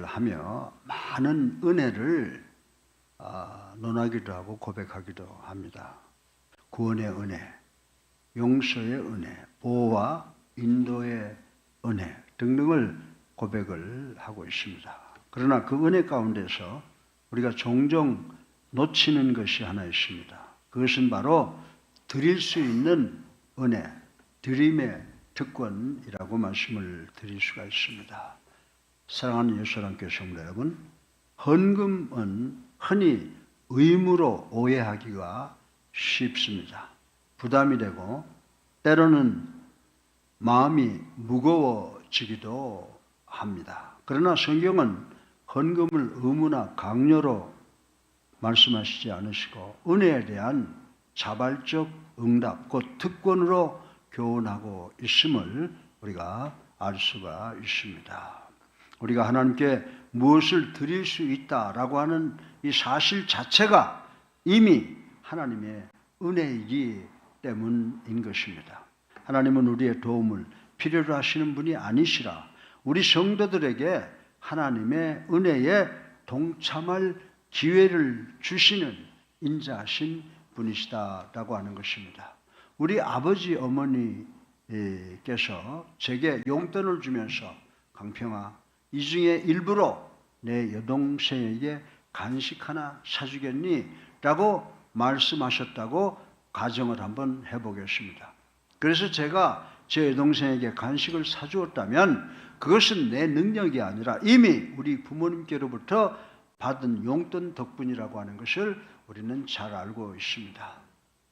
하며 많은 은혜를 논하기도 하고 고백하기도 합니다. 구원의 은혜, 용서의 은혜, 보호와 인도의 은혜 등등을 고백을 하고 있습니다. 그러나 그 은혜 가운데서 우리가 종종 놓치는 것이 하나 있습니다. 그것은 바로 드릴 수 있는 은혜, 드림의 특권이라고 말씀을 드릴 수가 있습니다. 사랑하는 예수님께 성도 여러분, 헌금은 흔히 의무로 오해하기가 쉽습니다. 부담이 되고 때로는 마음이 무거워지기도 합니다. 그러나 성경은 헌금을 의무나 강요로 말씀하시지 않으시고 은혜에 대한 자발적 응답, 곧 특권으로 교훈하고 있음을 우리가 알 수가 있습니다. 우리가 하나님께 무엇을 드릴 수 있다라고 하는 이 사실 자체가 이미 하나님의 은혜이기 때문인 것입니다. 하나님은 우리의 도움을 필요로 하시는 분이 아니시라 우리 성도들에게 하나님의 은혜에 동참할 기회를 주시는 인자하신 분이시다라고 하는 것입니다. 우리 아버지 어머니께서 제게 용돈을 주면서 강평아, 이 중에 일부러 내 여동생에게 간식 하나 사주겠니? 라고 말씀하셨다고 가정을 한번 해보겠습니다. 그래서 제가 제 여동생에게 간식을 사주었다면 그것은 내 능력이 아니라 이미 우리 부모님께로부터 받은 용돈 덕분이라고 하는 것을 우리는 잘 알고 있습니다.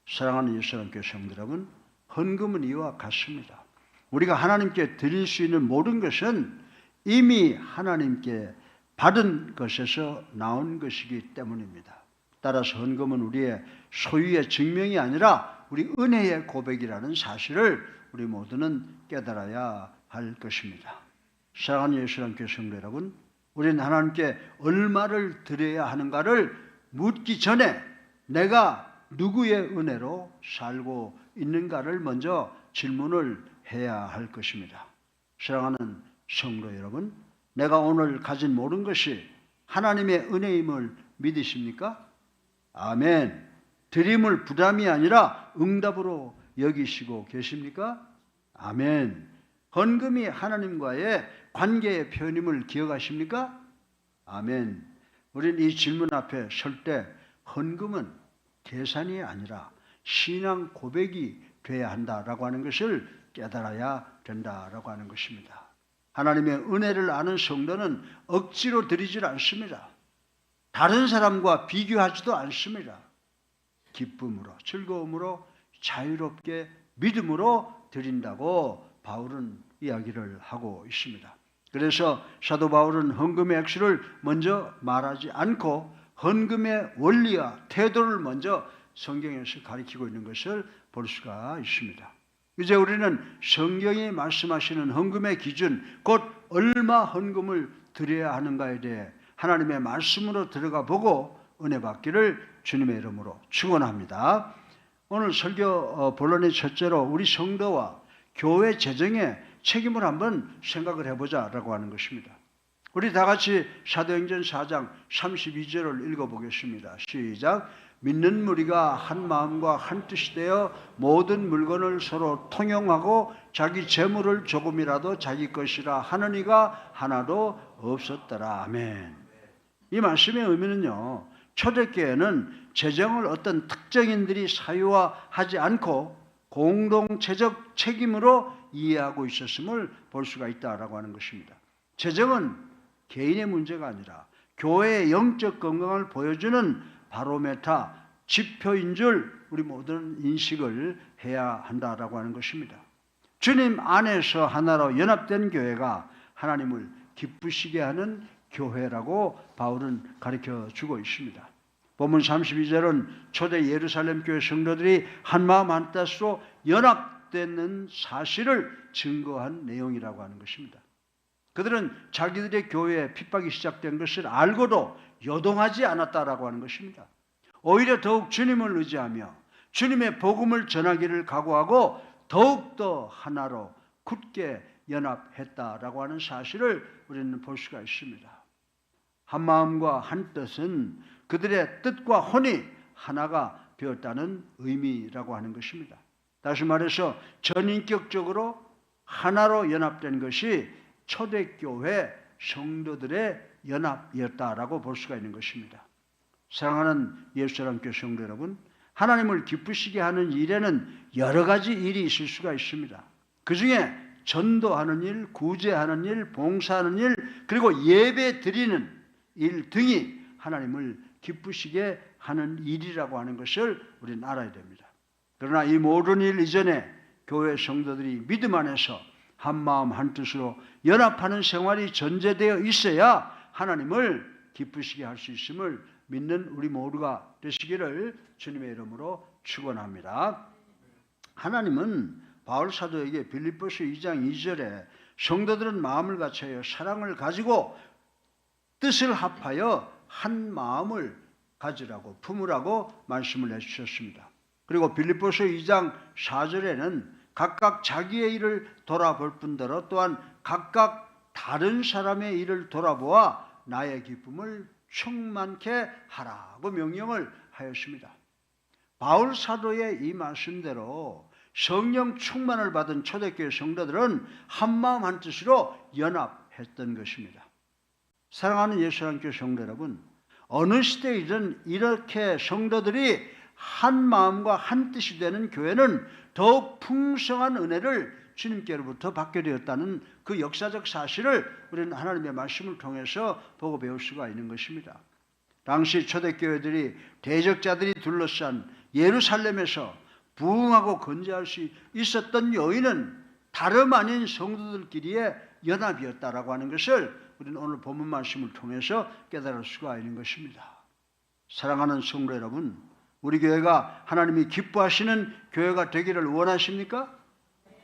사랑하는 예수님께 성도 여러분, 헌금은 이와 같습니다. 우리가 하나님께 드릴 수 있는 모든 것은 이미 하나님께 받은 것에서 나온 것이기 때문입니다. 따라서 헌금은 우리의 소유의 증명이 아니라 우리 은혜의 고백이라는 사실을 우리 모두는 깨달아야 할 것입니다. 사랑하는 예수님께 성도 여러분, 우리는 하나님께 얼마를 드려야 하는가를 묻기 전에 내가 누구의 은혜로 살고 있는가를 먼저 질문을 해야 할 것입니다. 사랑하는 성도 여러분, 내가 오늘 가진 모든 것이 하나님의 은혜임을 믿으십니까? 아멘. 드림을 부담이 아니라 응답으로 여기시고 계십니까? 아멘. 헌금이 하나님과의 관계의 표현임을 기억하십니까? 아멘. 우리는 이 질문 앞에 설 때 헌금은 계산이 아니라 신앙 고백이 돼야 한다라고 하는 것을 깨달아야 된다라고 하는 것입니다. 하나님의 은혜를 아는 성도는 억지로 드리질 않습니다. 다른 사람과 비교하지도 않습니다. 기쁨으로, 즐거움으로, 자유롭게 믿음으로 드린다고 바울은 이야기를 하고 있습니다. 그래서 사도 바울은 헌금의 액수를 먼저 말하지 않고 헌금의 원리와 태도를 먼저 성경에서 가리키고 있는 것을 볼 수가 있습니다. 이제 우리는 성경이 말씀하시는 헌금의 기준, 곧 얼마 헌금을 드려야 하는가에 대해 하나님의 말씀으로 들어가 보고 은혜 받기를 주님의 이름으로 축원합니다. 오늘 설교 본론의 첫째로 우리 성도와 교회 재정에 책임을 한번 생각을 해보자라고 하는 것입니다. 우리 다 같이 사도행전 4장 32절을 읽어보겠습니다. 시작. 믿는 무리가 한 마음과 한 뜻이 되어 모든 물건을 서로 통용하고 자기 재물을 조금이라도 자기 것이라 하는 이가 하나도 없었더라. 아멘. 이 말씀의 의미는요, 초대교회는 재정을 어떤 특정인들이 사유화하지 않고 공동체적 책임으로 이해하고 있었음을 볼 수가 있다라고 하는 것입니다. 재정은 개인의 문제가 아니라 교회의 영적 건강을 보여주는 바로메타, 지표인 줄 우리 모두는 인식을 해야 한다라고 하는 것입니다. 주님 안에서 하나로 연합된 교회가 하나님을 기쁘시게 하는 교회라고 바울은 가르쳐 주고 있습니다. 본문 32절은 초대 예루살렘 교회 성도들이 한마음 한뜻으로 연합되는 사실을 증거한 내용이라고 하는 것입니다. 그들은 자기들의 교회에 핍박이 시작된 것을 알고도 요동하지 않았다라고 하는 것입니다. 오히려 더욱 주님을 의지하며 주님의 복음을 전하기를 각오하고 더욱더 하나로 굳게 연합했다라고 하는 사실을 우리는 볼 수가 있습니다. 한 마음과 한 뜻은 그들의 뜻과 혼이 하나가 되었다는 의미라고 하는 것입니다. 다시 말해서 전인격적으로 하나로 연합된 것이 초대교회 성도들의 연합이었다라고 볼 수가 있는 것입니다. 사랑하는 예수사랑교회 성도 여러분, 하나님을 기쁘시게 하는 일에는 여러 가지 일이 있을 수가 있습니다. 그 중에 전도하는 일, 구제하는 일, 봉사하는 일, 그리고 예배 드리는 일 등이 하나님을 기쁘시게 하는 일이라고 하는 것을 우리는 알아야 됩니다. 그러나 이 모든 일 이전에 교회 성도들이 믿음 안에서 한 마음 한 뜻으로 연합하는 생활이 전제되어 있어야 하나님을 기쁘시게 할 수 있음을 믿는 우리 모두가 되시기를 주님의 이름으로 축원합니다. 하나님은 바울 사도에게 빌립보서 2장 2절에 성도들은 마음을 같여요 사랑을 가지고 뜻을 합하여 한 마음을 가지라고 품으라고 말씀을 해주셨습니다. 그리고 빌립보서 2장 4절에는 각각 자기의 일을 돌아볼 뿐더러 또한 각각 다른 사람의 일을 돌아보아 나의 기쁨을 충만케 하라고 명령을 하였습니다. 바울 사도의 이 말씀대로 성령 충만을 받은 초대교회 성도들은 한마음 한뜻으로 연합했던 것입니다. 사랑하는 예수님께 성도 여러분, 어느 시대이든 이렇게 성도들이 한 마음과 한 뜻이 되는 교회는 더욱 풍성한 은혜를 주님께로부터 받게 되었다는 그 역사적 사실을 우리는 하나님의 말씀을 통해서 보고 배울 수가 있는 것입니다. 당시 초대교회들이 대적자들이 둘러싼 예루살렘에서 부흥하고 건재할 수 있었던 요인은 다름 아닌 성도들끼리의 연합이었다라고 하는 것을 우리는 오늘 본문 말씀을 통해서 깨달을 수가 있는 것입니다. 사랑하는 성도 여러분, 우리 교회가 하나님이 기뻐하시는 교회가 되기를 원하십니까?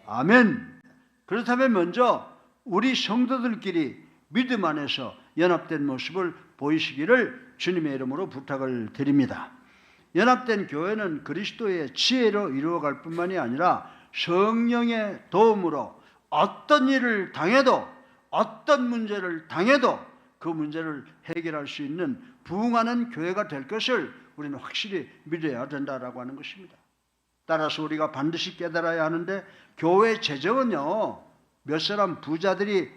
아멘. 그렇다면 먼저 우리 성도들끼리 믿음 안에서 연합된 모습을 보이시기를 주님의 이름으로 부탁을 드립니다. 연합된 교회는 그리스도의 지혜로 이루어갈 뿐만이 아니라 성령의 도움으로 어떤 일을 당해도 어떤 문제를 당해도 그 문제를 해결할 수 있는 부흥하는 교회가 될 것을 우리는 확실히 믿어야 된다라고 하는 것입니다. 따라서 우리가 반드시 깨달아야 하는데 교회 재정은요 몇 사람 부자들이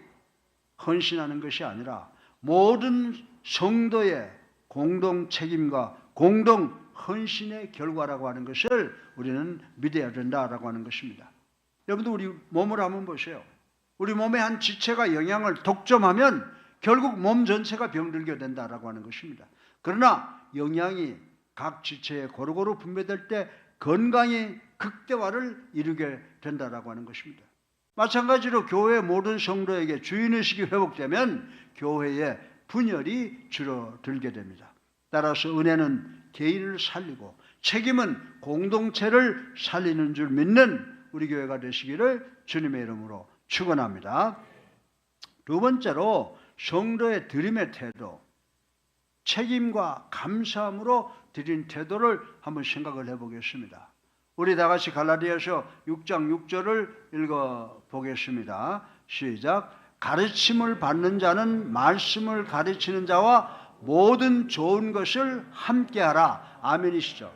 헌신하는 것이 아니라 모든 성도의 공동 책임과 공동 헌신의 결과라고 하는 것을 우리는 믿어야 된다라고 하는 것입니다. 여러분들 우리 몸을 한번 보세요. 우리 몸의 한 지체가 영향을 독점하면 결국 몸 전체가 병들게 된다라고 하는 것입니다. 그러나 영향이 각 지체에 고루고루 분배될 때 건강이 극대화를 이루게 된다라고 하는 것입니다. 마찬가지로 교회 모든 성도에게 주인의식이 회복되면 교회의 분열이 줄어들게 됩니다. 따라서 은혜는 개인을 살리고 책임은 공동체를 살리는 줄 믿는 우리 교회가 되시기를 주님의 이름으로 축원합니다. 두 번째로 성도의 드림의 태도, 책임과 감사함으로 드린 태도를 한번 생각을 해보겠습니다. 우리 다 같이 갈라디아서 6장 6절을 읽어보겠습니다. 시작. 가르침을 받는 자는 말씀을 가르치는 자와 모든 좋은 것을 함께하라. 아멘이시죠?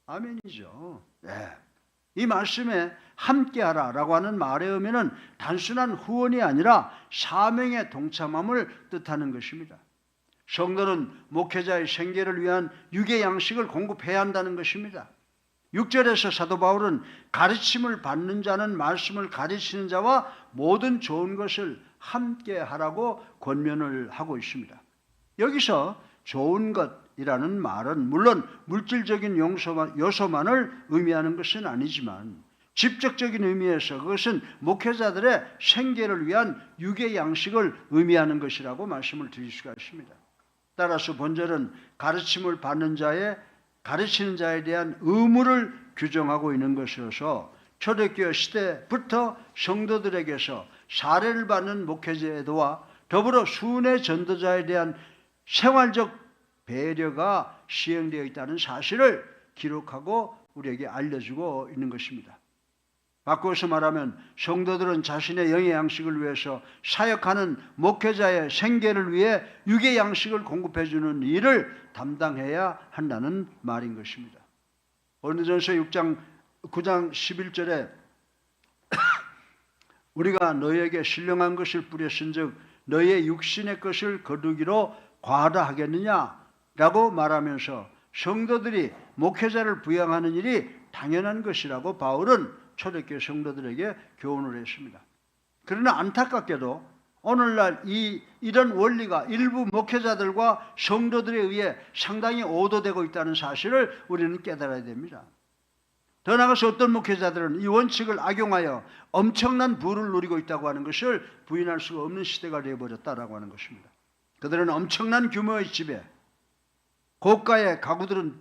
아멘이죠. 네. 이 말씀에 함께하라라고 하는 말의 의미는 단순한 후원이 아니라 사명에 동참함을 뜻하는 것입니다. 성도는 목회자의 생계를 위한 유괴 양식을 공급해야 한다는 것입니다. 6절에서 사도 바울은 가르침을 받는 자는 말씀을 가르치는 자와 모든 좋은 것을 함께 하라고 권면을 하고 있습니다. 여기서 좋은 것이라는 말은 물론 물질적인 요소만을 의미하는 것은 아니지만 직접적인 의미에서 그것은 목회자들의 생계를 위한 유괴 양식을 의미하는 것이라고 말씀을 드릴 수가 있습니다. 따라서 본절은 가르침을 받는 자의 가르치는 자에 대한 의무를 규정하고 있는 것이어서 초대교회 시대부터 성도들에게서 사례를 받는 목회제도와 더불어 순회 전도자에 대한 생활적 배려가 시행되어 있다는 사실을 기록하고 우리에게 알려주고 있는 것입니다. 바꿔서 말하면 성도들은 자신의 영의 양식을 위해서 사역하는 목회자의 생계를 위해 육의 양식을 공급해 주는 일을 담당해야 한다는 말인 것입니다. 고린도전서 6장 9장 11절에 우리가 너희에게 신령한 것을 뿌렸은즉 너희의 육신의 것을 거두기로 과하다 하겠느냐라고 말하면서 성도들이 목회자를 부양하는 일이 당연한 것이라고 바울은 초대교회 성도들에게 교훈을 했습니다. 그러나 안타깝게도 오늘날 이런 원리가 일부 목회자들과 성도들에 의해 상당히 오도되고 있다는 사실을 우리는 깨달아야 됩니다. 더 나아가서 어떤 목회자들은 이 원칙을 악용하여 엄청난 부를 누리고 있다고 하는 것을 부인할 수가 없는 시대가 되어버렸다라고 하는 것입니다. 그들은 엄청난 규모의 집에 고가의 가구들은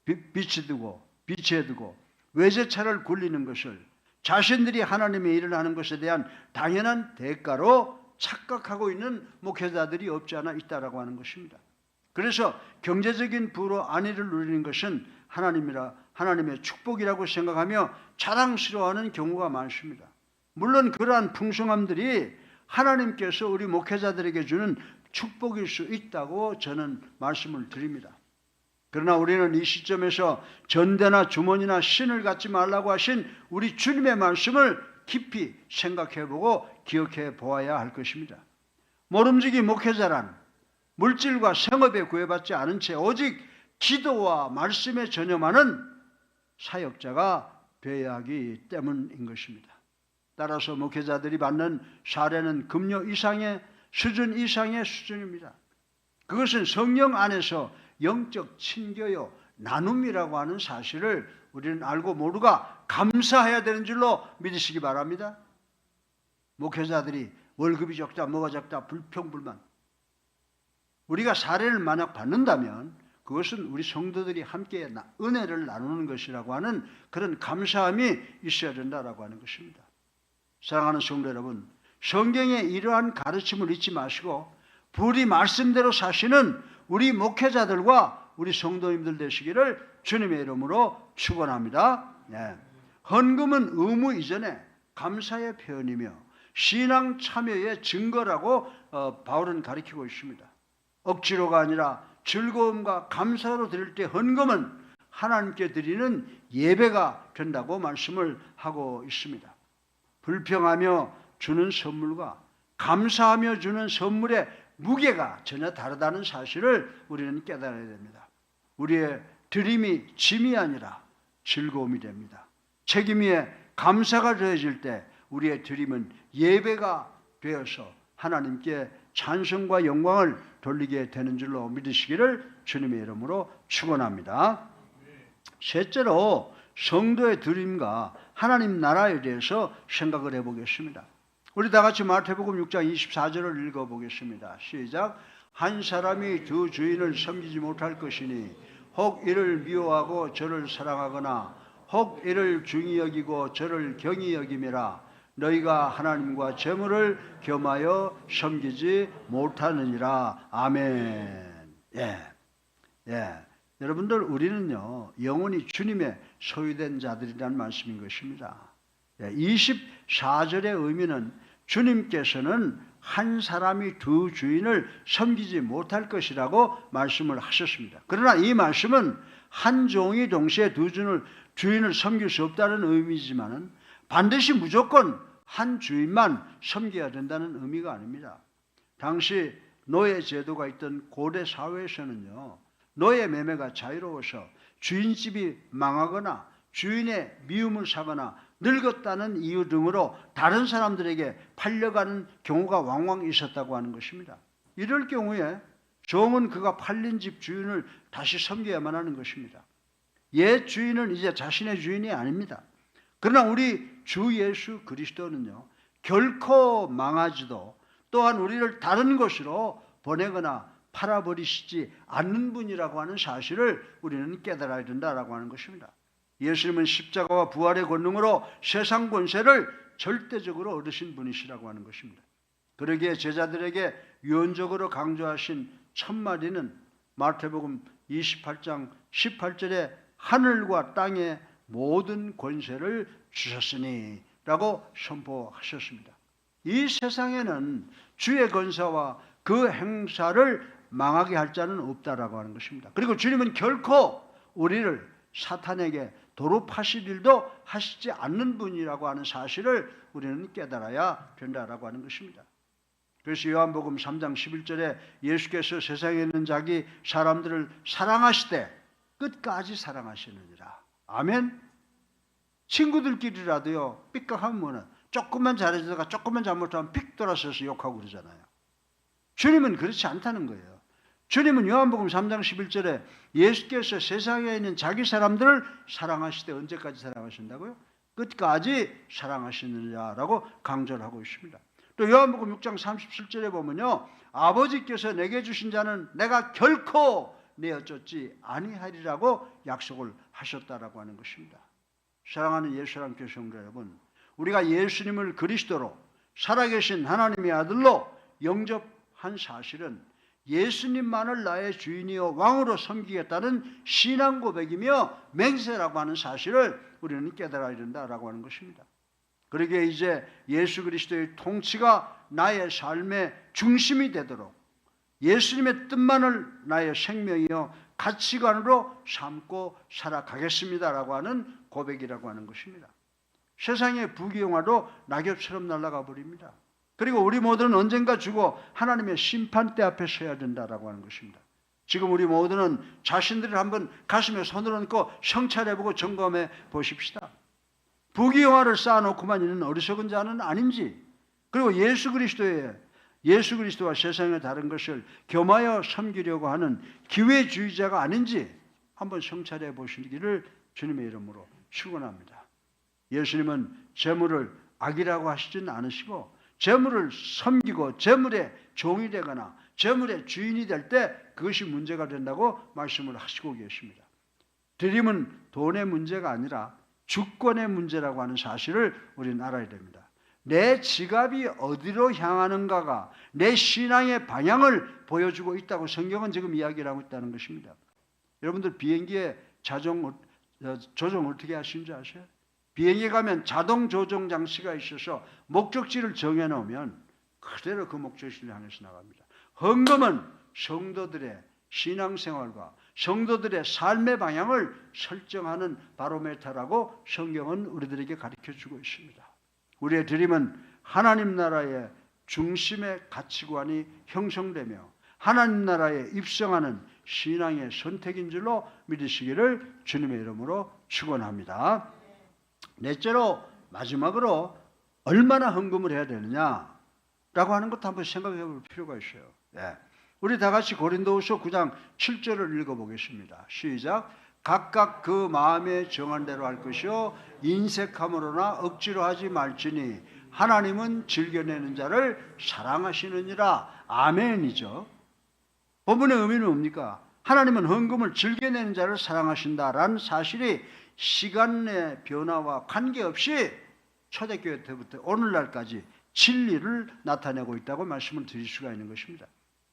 비치해 두고 외제차를 굴리는 것을 자신들이 하나님의 일을 하는 것에 대한 당연한 대가로 착각하고 있는 목회자들이 없지 않아 있다라고 하는 것입니다. 그래서 경제적인 부로 안위를 누리는 것은 하나님의 축복이라고 생각하며 자랑스러워하는 경우가 많습니다. 물론 그러한 풍성함들이 하나님께서 우리 목회자들에게 주는 축복일 수 있다고 저는 말씀을 드립니다. 그러나 우리는 이 시점에서 전대나 주머니나 신을 갖지 말라고 하신 우리 주님의 말씀을 깊이 생각해보고 기억해 보아야 할 것입니다. 모름지기 목회자란 물질과 생업에 구애받지 않은 채 오직 기도와 말씀에 전념하는 사역자가 되어야 하기 때문인 것입니다. 따라서 목회자들이 받는 사례는 금요 이상의 수준 이상의 수준입니다. 그것은 성령 안에서 영적 친교요 나눔이라고 하는 사실을 우리는 알고 모두가 감사해야 되는 줄로 믿으시기 바랍니다. 목회자들이 월급이 적다 뭐가 적다 불평불만, 우리가 사례를 만약 받는다면 그것은 우리 성도들이 함께 은혜를 나누는 것이라고 하는 그런 감사함이 있어야 된다라고 하는 것입니다. 사랑하는 성도 여러분, 성경의 이러한 가르침을 잊지 마시고 부디 말씀대로 사시는 우리 목회자들과 우리 성도님들 되시기를 주님의 이름으로 축원합니다. 네. 헌금은 의무 이전에 감사의 표현이며 신앙 참여의 증거라고 바울은 가르치고 있습니다. 억지로가 아니라 즐거움과 감사로 드릴 때 헌금은 하나님께 드리는 예배가 된다고 말씀을 하고 있습니다. 불평하며 주는 선물과 감사하며 주는 선물의 무게가 전혀 다르다는 사실을 우리는 깨달아야 됩니다. 우리의 드림이 짐이 아니라 즐거움이 됩니다. 책임 위에 감사가 더해질 때 우리의 드림은 예배가 되어서 하나님께 찬송과 영광을 돌리게 되는 줄로 믿으시기를 주님의 이름으로 축원합니다. 셋째로 성도의 드림과 하나님 나라에 대해서 생각을 해보겠습니다. 우리 다 같이 마태복음 6장 24절을 읽어보겠습니다. 시작. 한 사람이 두 주인을 섬기지 못할 것이니 혹 이를 미워하고 저를 사랑하거나 혹 이를 중히 여기고 저를 경히 여김이라. 너희가 하나님과 재물을 겸하여 섬기지 못하느니라. 아멘. 여러분들, 우리는요 영원히 주님의 소유된 자들이라는 말씀인 것입니다. 24절의 의미는 주님께서는 한 사람이 두 주인을 섬기지 못할 것이라고 말씀을 하셨습니다. 그러나 이 말씀은 한 종이 동시에 두 주인을 섬길 수 없다는 의미지만은 반드시 무조건 한 주인만 섬겨야 된다는 의미가 아닙니다. 당시 노예 제도가 있던 고대 사회에서는요, 노예 매매가 자유로워서 주인집이 망하거나 주인의 미움을 사거나 늙었다는 이유 등으로 다른 사람들에게 팔려가는 경우가 왕왕 있었다고 하는 것입니다. 이럴 경우에 종은 그가 팔린 집 주인을 다시 섬겨야만 하는 것입니다. 옛 주인은 이제 자신의 주인이 아닙니다. 그러나 우리 주 예수 그리스도는요, 결코 망하지도 또한 우리를 다른 곳으로 보내거나 팔아버리시지 않는 분이라고 하는 사실을 우리는 깨달아야 된다라고 하는 것입니다. 예수님은 십자가와 부활의 권능으로 세상 권세를 절대적으로 얻으신 분이시라고 하는 것입니다. 그러기에 제자들에게 유언적으로 강조하신 첫 마디는 마태복음 28장 18절에 하늘과 땅의 모든 권세를 주셨으니 라고 선포하셨습니다. 이 세상에는 주의 권세와 그 행사를 망하게 할 자는 없다라고 하는 것입니다. 그리고 주님은 결코 우리를 사탄에게 도로 파실 일도 하시지 않는 분이라고 하는 사실을 우리는 깨달아야 된다라고 하는 것입니다. 그래서 요한복음 3장 11절에 예수께서 세상에 있는 자기 사람들을 사랑하시되 끝까지 사랑하시느니라. 아멘. 친구들끼리라도요, 삐걱하면 조금만 잘해주다가 조금만 잘못하면 픽 돌아서서 욕하고 그러잖아요. 주님은 그렇지 않다는 거예요. 주님은 요한복음 3장 11절에 예수께서 세상에 있는 자기 사람들을 사랑하시되 언제까지 사랑하신다고요? 끝까지 사랑하시느냐라고 강조를 하고 있습니다. 또 요한복음 6장 37절에 보면요, 아버지께서 내게 주신 자는 내가 결코 내어쫓지 아니하리라고 약속을 하셨다라고 하는 것입니다. 사랑하는 예수랑 교회 성도 여러분, 우리가 예수님을 그리스도로 살아계신 하나님의 아들로 영접한 사실은 예수님만을 나의 주인이요 왕으로 섬기겠다는 신앙 고백이며 맹세라고 하는 사실을 우리는 깨달아야 된다라고 하는 것입니다. 그러기에 이제 예수 그리스도의 통치가 나의 삶의 중심이 되도록 예수님의 뜻만을 나의 생명이요 가치관으로 삼고 살아가겠습니다라고 하는 고백이라고 하는 것입니다. 세상의 부귀영화도 낙엽처럼 날아가 버립니다. 그리고 우리 모두는 언젠가 죽어 하나님의 심판대 앞에 서야 된다라고 하는 것입니다. 지금 우리 모두는 자신들을 한번 가슴에 손을 얹고 성찰해보고 점검해 보십시다. 부귀영화를 쌓아놓고만 있는 어리석은 자는 아닌지, 그리고 예수 그리스도와 세상의 다른 것을 겸하여 섬기려고 하는 기회주의자가 아닌지 한번 성찰해 보시기를 주님의 이름으로 축원합니다. 예수님은 재물을 악이라고 하시지는 않으시고 재물을 섬기고 재물의 종이 되거나 재물의 주인이 될 때 그것이 문제가 된다고 말씀을 하시고 계십니다. 드림은 돈의 문제가 아니라 주권의 문제라고 하는 사실을 우리는 알아야 됩니다. 내 지갑이 어디로 향하는가가 내 신앙의 방향을 보여주고 있다고 성경은 지금 이야기를 하고 있다는 것입니다. 여러분들 비행기에 조정 어떻게 하시는 줄 아세요? 비행기에 가면 자동 조정 장치가 있어서 목적지를 정해놓으면 그대로 그 목적지를 향해서 나갑니다. 헌금은 성도들의 신앙생활과 성도들의 삶의 방향을 설정하는 바로메터라고 성경은 우리들에게 가르쳐주고 있습니다. 우리의 드림은 하나님 나라의 중심의 가치관이 형성되며 하나님 나라에 입성하는 신앙의 선택인 줄로 믿으시기를 주님의 이름으로 축원합니다. 넷째로 마지막으로 얼마나 헌금을 해야 되느냐라고 하는 것도 한번 생각해 볼 필요가 있어요. 네. 우리 다 같이 고린도후서 9장 7절을 읽어보겠습니다. 시작. 각각 그 마음에 정한 대로 할 것이요 인색함으로나 억지로 하지 말지니 하나님은 즐겨내는 자를 사랑하시느니라. 아멘이죠. 본문의 의미는 뭡니까? 하나님은 헌금을 즐겨내는 자를 사랑하신다라는 사실이 시간의 변화와 관계없이 초대교회 때부터 오늘날까지 진리를 나타내고 있다고 말씀을 드릴 수가 있는 것입니다.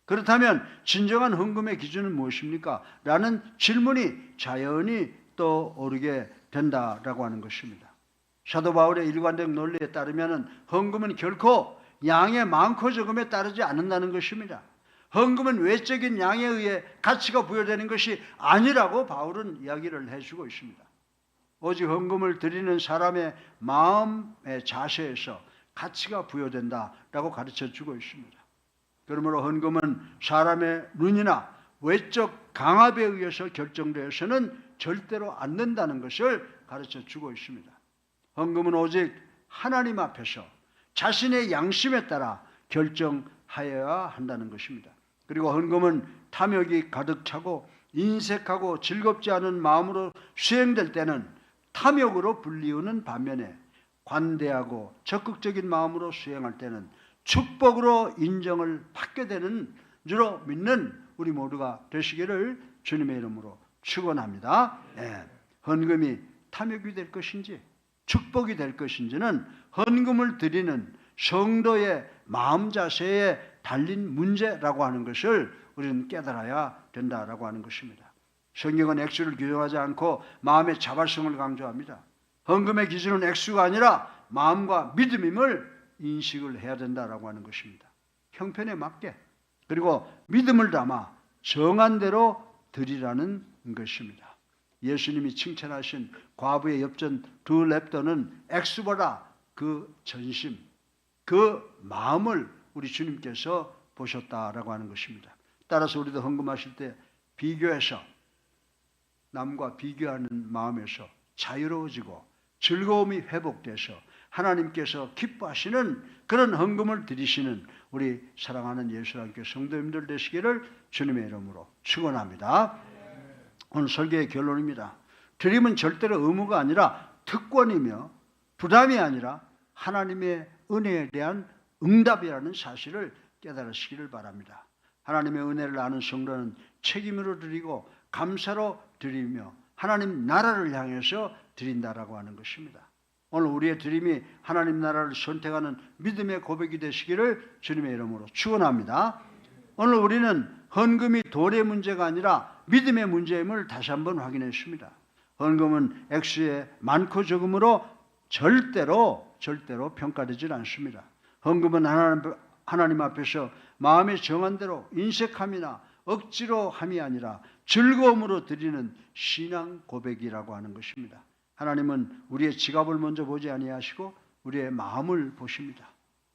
그렇다면 진정한 헌금의 기준은 무엇입니까? 라는 질문이 자연히 떠오르게 된다라고 하는 것입니다. 사도 바울의 일관된 논리에 따르면 헌금은 결코 양의 많고 적음에 따르지 않는다는 것입니다. 헌금은 외적인 양에 의해 가치가 부여되는 것이 아니라고 바울은 이야기를 해주고 있습니다. 오직 헌금을 드리는 사람의 마음의 자세에서 가치가 부여된다라고 가르쳐주고 있습니다. 그러므로 헌금은 사람의 눈이나 외적 강압에 의해서 결정되어서는 절대로 안 된다는 것을 가르쳐주고 있습니다. 헌금은 오직 하나님 앞에서 자신의 양심에 따라 결정하여야 한다는 것입니다. 그리고 헌금은 탐욕이 가득 차고 인색하고 즐겁지 않은 마음으로 수행될 때는 탐욕으로 불리우는 반면에 관대하고 적극적인 마음으로 수행할 때는 축복으로 인정을 받게 되는 줄로 믿는 우리 모두가 되시기를 주님의 이름으로 축원합니다. 헌금이 탐욕이 될 것인지 축복이 될 것인지는 헌금을 드리는 성도의 마음 자세에 달린 문제라고 하는 것을 우리는 깨달아야 된다라고 하는 것입니다. 성경은 액수를 규정하지 않고 마음의 자발성을 강조합니다. 헌금의 기준은 액수가 아니라 마음과 믿음임을 인식을 해야 된다라고 하는 것입니다. 형편에 맞게, 그리고 믿음을 담아 정한 대로 드리라는 것입니다. 예수님이 칭찬하신 과부의 엽전 두 렙더는 액수보다 그 전심, 그 마음을 우리 주님께서 보셨다라고 하는 것입니다. 따라서 우리도 헌금하실 때 비교해서, 남과 비교하는 마음에서 자유로워지고 즐거움이 회복돼서 하나님께서 기뻐하시는 그런 헌금을 드리시는 우리 사랑하는 예수님께 성도님들 되시기를 주님의 이름으로 축원합니다. 오늘 설교의 결론입니다. 드림은 절대로 의무가 아니라 특권이며 부담이 아니라 하나님의 은혜에 대한 응답이라는 사실을 깨달으시기를 바랍니다. 하나님의 은혜를 아는 성도는 책임으로 드리고 감사로 드리며 하나님 나라를 향해서 드린다라고 하는 것입니다. 오늘 우리의 드림이 하나님 나라를 선택하는 믿음의 고백이 되시기를 주님의 이름으로 축원합니다. 오늘 우리는 헌금이 돈의 문제가 아니라 믿음의 문제임을 다시 한번 확인했습니다. 헌금은 액수의 많고 적음으로 절대로 평가되질 않습니다. 헌금은 하나님 앞에서 마음에 정한 대로 인색함이나 억지로 함이 아니라 즐거움으로 드리는 신앙 고백이라고 하는 것입니다. 하나님은 우리의 지갑을 먼저 보지 아니하시고 우리의 마음을 보십니다.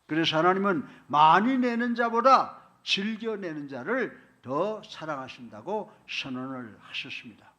그래서 하나님은 많이 내는 자보다 즐겨 내는 자를 더 사랑하신다고 선언을 하셨습니다.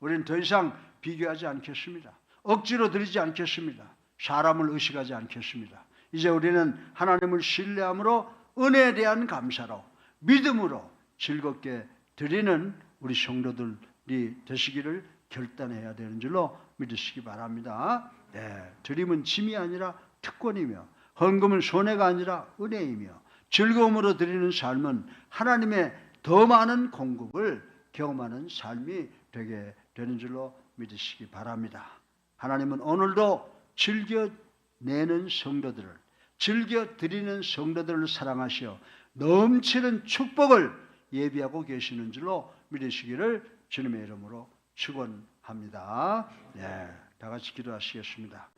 우리는 더 이상 비교하지 않겠습니다. 억지로 드리지 않겠습니다. 사람을 의식하지 않겠습니다. 이제 우리는 하나님을 신뢰함으로 은혜에 대한 감사로 믿음으로 즐겁게 드리는 우리 성도들이 되시기를 결단해야 되는 줄로 믿으시기 바랍니다. 네, 드림은 짐이 아니라 특권이며 헌금은 손해가 아니라 은혜이며 즐거움으로 드리는 삶은 하나님의 더 많은 공급을 경험하는 삶이 되게 되는 줄로 믿으시기 바랍니다. 하나님은 오늘도 즐겨내는 성도들을, 즐겨 드리는 성도들을 사랑하시어 넘치는 축복을 예비하고 계시는 줄로 믿으시기를 주님의 이름으로 축원합니다. 네, 다 같이 기도하시겠습니다.